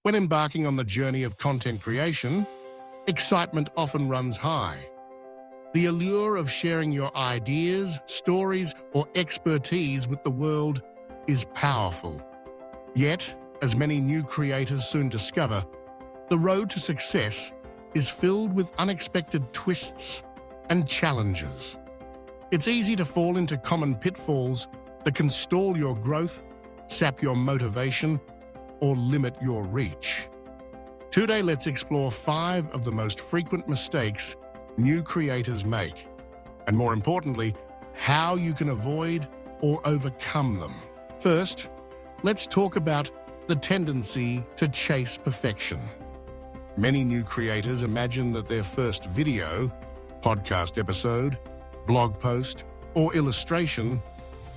When embarking on the journey of content creation, excitement often runs high. The allure of sharing your ideas, stories, or expertise with the world is powerful. Yet, as many new creators soon discover, the road to success is filled with unexpected twists and challenges. It's easy to fall into common pitfalls that can stall your growth, sap your motivation, or limit your reach. Today, let's explore 5 of the most frequent mistakes new creators make, and more importantly, how you can avoid or overcome them. First, let's talk about the tendency to chase perfection. Many new creators imagine that their first video, podcast episode, blog post, or illustration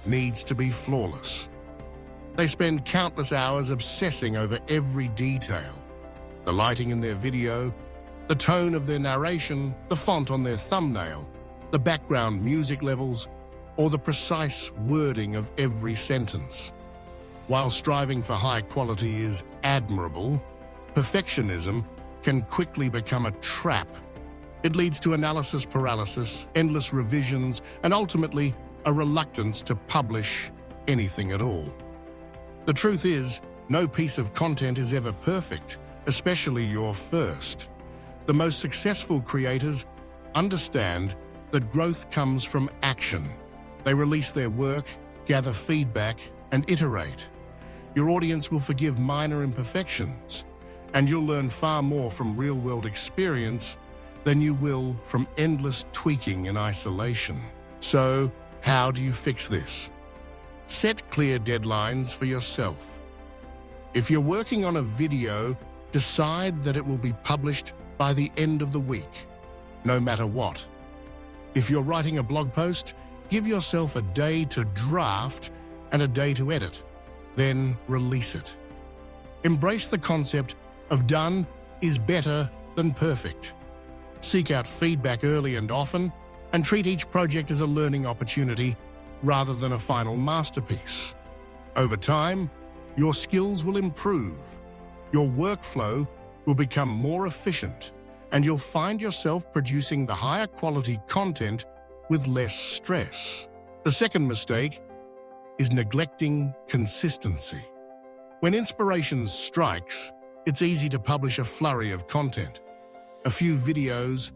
needs to be flawless. They spend countless hours obsessing over every detail: the lighting in their video, the tone of their narration, the font on their thumbnail, the background music levels, or the precise wording of every sentence. While striving for high quality is admirable, perfectionism can quickly become a trap. It leads to analysis paralysis, endless revisions, and ultimately a reluctance to publish anything at all. The truth is, no piece of content is ever perfect, especially your first. The most successful creators understand that growth comes from action. They release their work, gather feedback, and iterate. Your audience will forgive minor imperfections, and you'll learn far more from real-world experience than you will from endless tweaking in isolation. So, how do you fix this? Set clear deadlines for yourself. If you're working on a video, decide that it will be published by the end of the week, no matter what. If you're writing a blog post, give yourself a day to draft and a day to edit, then release it. Embrace the concept of done is better than perfect. Seek out feedback early and often, and treat each project as a learning opportunity rather than a final masterpiece. Over time, your skills will improve, your workflow will become more efficient, and you'll find yourself producing the higher quality content with less stress. The second mistake is neglecting consistency. When inspiration strikes, it's easy to publish a flurry of content. A few videos,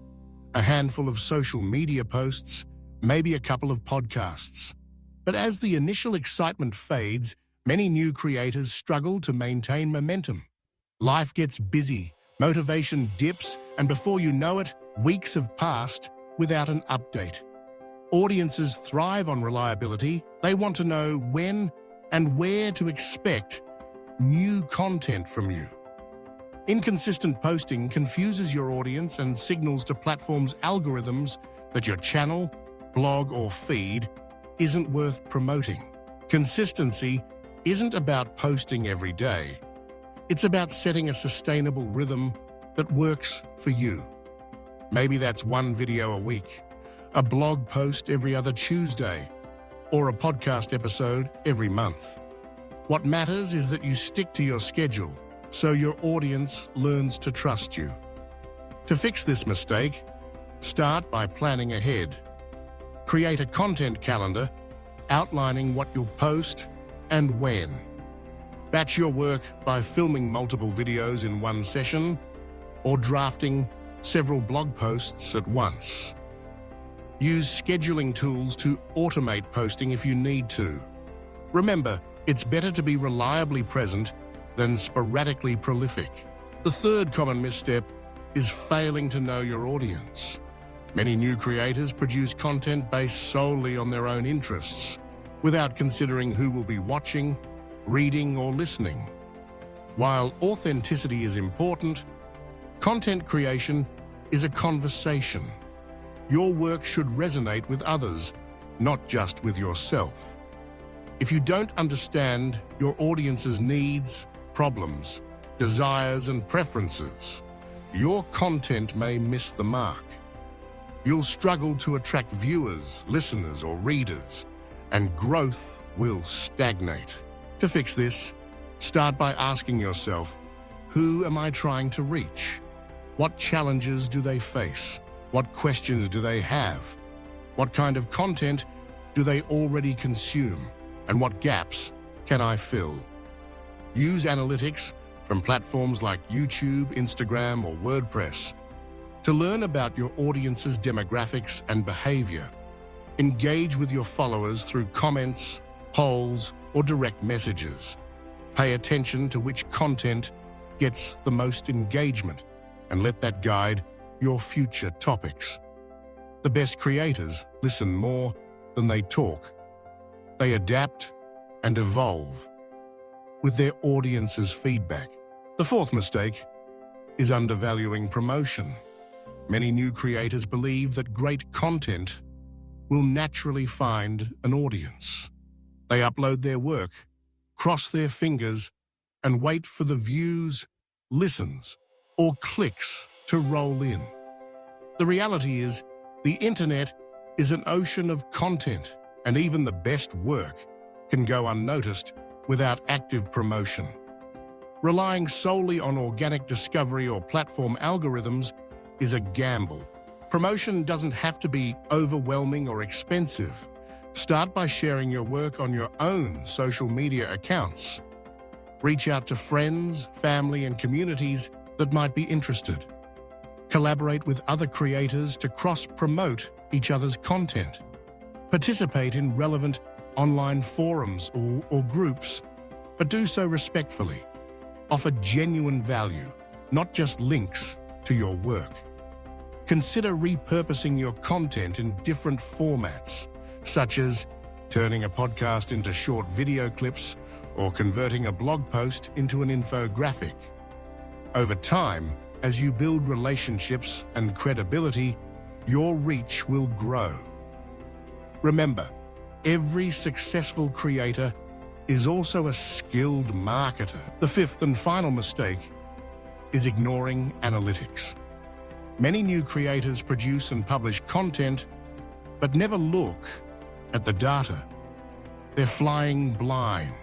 a handful of social media posts, maybe a couple of podcasts. But as the initial excitement fades, many new creators struggle to maintain momentum. Life gets busy, motivation dips, and before you know it, weeks have passed without an update. Audiences thrive on reliability. They want to know when and where to expect new content from you. Inconsistent posting confuses your audience and signals to platforms' algorithms that your channel, blog, or feed isn't worth promoting. Consistency isn't about posting every day. It's about setting a sustainable rhythm that works for you. Maybe that's one video a week, a blog post every other Tuesday, or a podcast episode every month. What matters is that you stick to your schedule so your audience learns to trust you. To fix this mistake, start by planning ahead. Create a content calendar outlining what you'll post and when. Batch your work by filming multiple videos in one session or drafting several blog posts at once. Use scheduling tools to automate posting if you need to. Remember, it's better to be reliably present than sporadically prolific. The third common misstep is failing to know your audience. Many new creators produce content based solely on their own interests, without considering who will be watching, reading, or listening. While authenticity is important, content creation is a conversation. Your work should resonate with others, not just with yourself. If you don't understand your audience's needs, problems, desires, and preferences, your content may miss the mark. You'll struggle to attract viewers, listeners, or readers, and growth will stagnate. To fix this, start by asking yourself, Who am I trying to reach? What challenges do they face? What questions do they have? What kind of content do they already consume? And what gaps can I fill? Use analytics from platforms like YouTube, Instagram, or WordPress to learn about your audience's demographics and behavior. Engage with your followers through comments, polls, or direct messages. Pay attention to which content gets the most engagement and let that guide your future topics. The best creators listen more than they talk. They adapt and evolve with their audience's feedback. The fourth mistake is undervaluing promotion. Many new creators believe that great content will naturally find an audience. They upload their work, cross their fingers, and wait for the views, listens, or clicks to roll in. The reality is, the internet is an ocean of content, and even the best work can go unnoticed without active promotion. Relying solely on organic discovery or platform algorithms is a gamble. Promotion doesn't have to be overwhelming or expensive. Start by sharing your work on your own social media accounts. Reach out to friends, family, and communities that might be interested. Collaborate with other creators to cross-promote each other's content. Participate in relevant online forums or groups, but do so respectfully. Offer genuine value, not just links to your work. Consider repurposing your content in different formats, such as turning a podcast into short video clips or converting a blog post into an infographic. Over time, as you build relationships and credibility, your reach will grow. Remember, every successful creator is also a skilled marketer. The fifth and final mistake is ignoring analytics. Many new creators produce and publish content, but never look at the data. They're flying blind,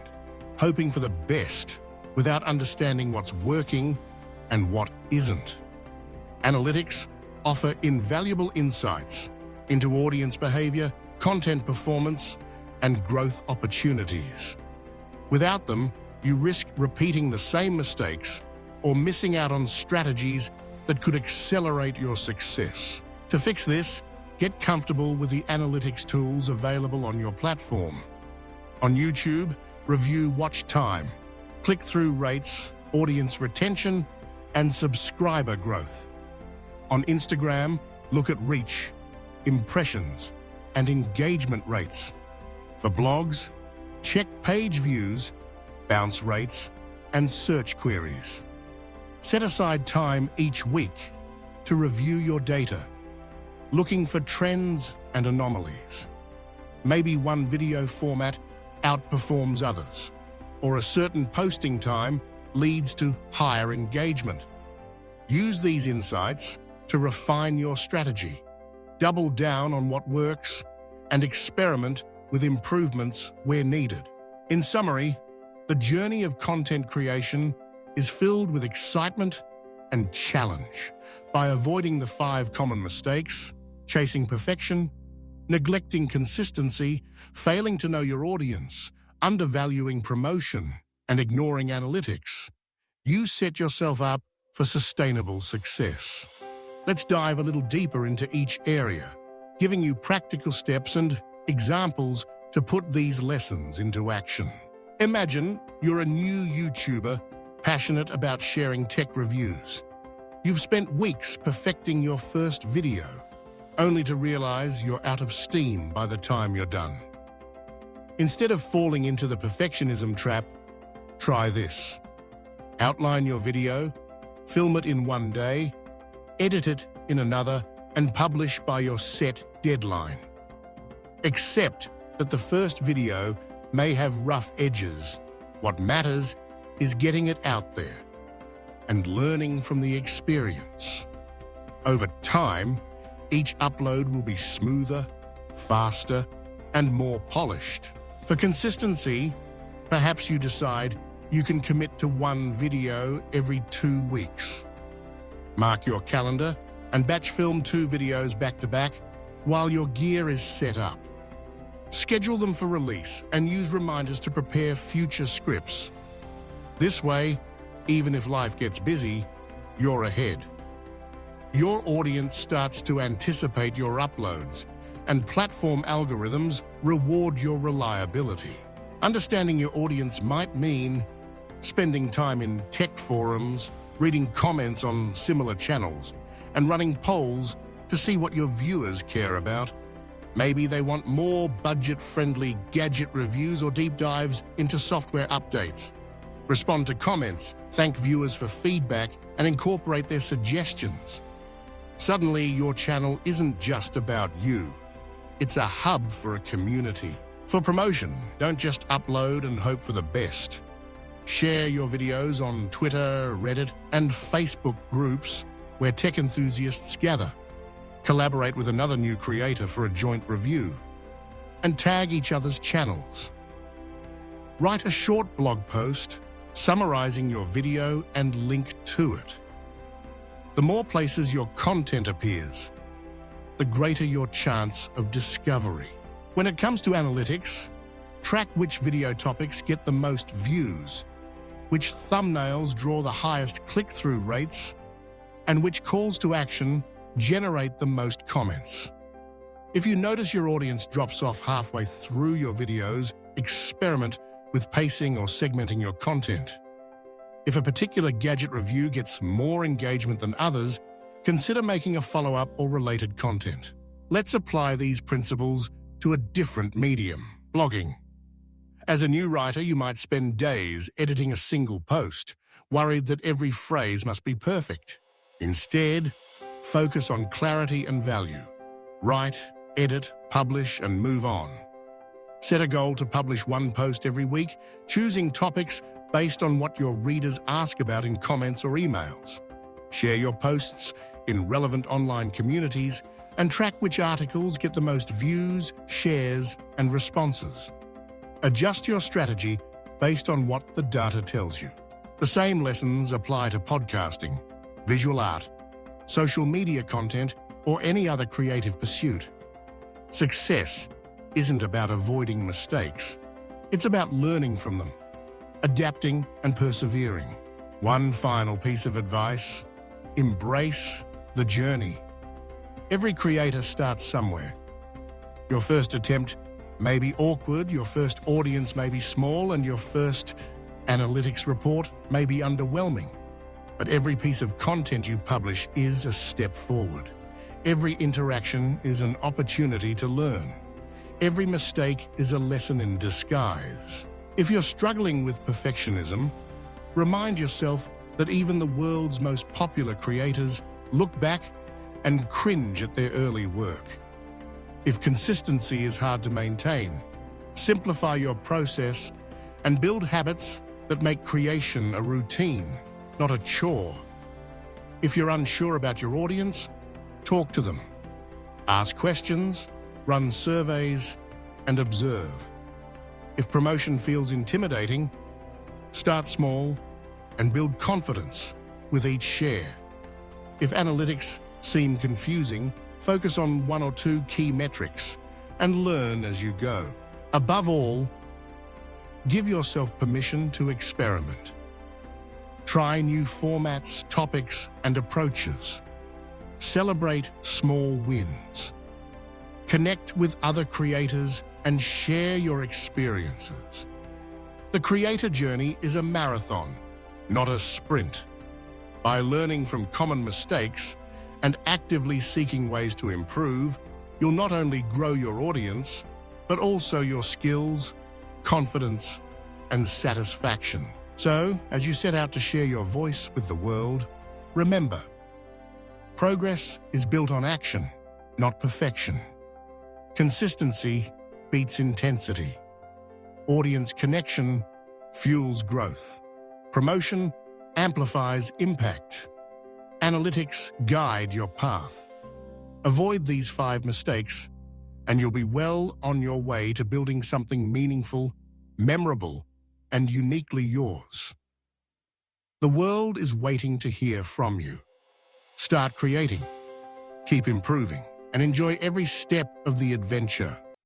hoping for the best without understanding what's working and what isn't. Analytics offer invaluable insights into audience behavior, content performance, and growth opportunities. Without them, you risk repeating the same mistakes or missing out on strategies that could accelerate your success. To fix this, get comfortable with the analytics tools available on your platform. On YouTube, review watch time, click-through rates, audience retention, and subscriber growth. On Instagram, look at reach, impressions, and engagement rates. For blogs, check page views, bounce rates, and search queries. Set aside time each week to review your data, looking for trends and anomalies. Maybe one video format outperforms others, or a certain posting time leads to higher engagement. Use these insights to refine your strategy, double down on what works, and experiment with improvements where needed. In summary, the journey of content creation is filled with excitement and challenge. By avoiding the 5 common mistakes, chasing perfection, neglecting consistency, failing to know your audience, undervaluing promotion, and ignoring analytics, you set yourself up for sustainable success. Let's dive a little deeper into each area, giving you practical steps and examples to put these lessons into action. Imagine you're a new YouTuber passionate about sharing tech reviews. You've spent weeks perfecting your first video, only to realize you're out of steam by the time you're done. Instead of falling into the perfectionism trap, try this. Outline your video, film it in one day, edit it in another, and publish by your set deadline. Accept that the first video may have rough edges. What matters is getting it out there and learning from the experience. Over time, each upload will be smoother, faster, and more polished. For consistency, perhaps you decide you can commit to one video every 2 weeks. Mark your calendar and batch film 2 videos back to back while your gear is set up. Schedule them for release and use reminders to prepare future scripts. This way, even if life gets busy, you're ahead. Your audience starts to anticipate your uploads, and platform algorithms reward your reliability. Understanding your audience might mean spending time in tech forums, reading comments on similar channels, and running polls to see what your viewers care about. Maybe they want more budget-friendly gadget reviews or deep dives into software updates. Respond to comments, thank viewers for feedback, and incorporate their suggestions. Suddenly, your channel isn't just about you. It's a hub for a community. For promotion, don't just upload and hope for the best. Share your videos on Twitter, Reddit, and Facebook groups where tech enthusiasts gather. Collaborate with another new creator for a joint review. And tag each other's channels. Write a short blog post summarizing your video and link to it. The more places your content appears, the greater your chance of discovery. When it comes to analytics, track which video topics get the most views, which thumbnails draw the highest click-through rates, and which calls to action generate the most comments. If you notice your audience drops off halfway through your videos, experiment with pacing or segmenting your content. If a particular gadget review gets more engagement than others, consider making a follow-up or related content. Let's apply these principles to a different medium, blogging. As a new writer, you might spend days editing a single post, worried that every phrase must be perfect. Instead, focus on clarity and value. Write, edit, publish, and move on. Set a goal to publish 1 post every week, choosing topics based on what your readers ask about in comments or emails. Share your posts in relevant online communities and track which articles get the most views, shares, and responses. Adjust your strategy based on what the data tells you. The same lessons apply to podcasting, visual art, social media content, or any other creative pursuit. Success isn't about avoiding mistakes. It's about learning from them, adapting and persevering. One final piece of advice: embrace the journey. Every creator starts somewhere. Your first attempt may be awkward, your first audience may be small, and your first analytics report may be underwhelming. But every piece of content you publish is a step forward. Every interaction is an opportunity to learn. Every mistake is a lesson in disguise. If you're struggling with perfectionism, remind yourself that even the world's most popular creators look back and cringe at their early work. If consistency is hard to maintain, simplify your process and build habits that make creation a routine, not a chore. If you're unsure about your audience, talk to them. Ask questions, run surveys, and observe. If promotion feels intimidating, start small and build confidence with each share. If analytics seem confusing, focus on 1 or 2 key metrics and learn as you go. Above all, give yourself permission to experiment. Try new formats, topics, and approaches. Celebrate small wins. Connect with other creators and share your experiences. The creator journey is a marathon, not a sprint. By learning from common mistakes and actively seeking ways to improve, you'll not only grow your audience, but also your skills, confidence, and satisfaction. So, as you set out to share your voice with the world, remember, progress is built on action, not perfection. Consistency beats intensity. Audience connection fuels growth. Promotion amplifies impact. Analytics guide your path. Avoid these 5 mistakes, and you'll be well on your way to building something meaningful, memorable, and uniquely yours. The world is waiting to hear from you. Start creating, keep improving, and enjoy every step of the adventure.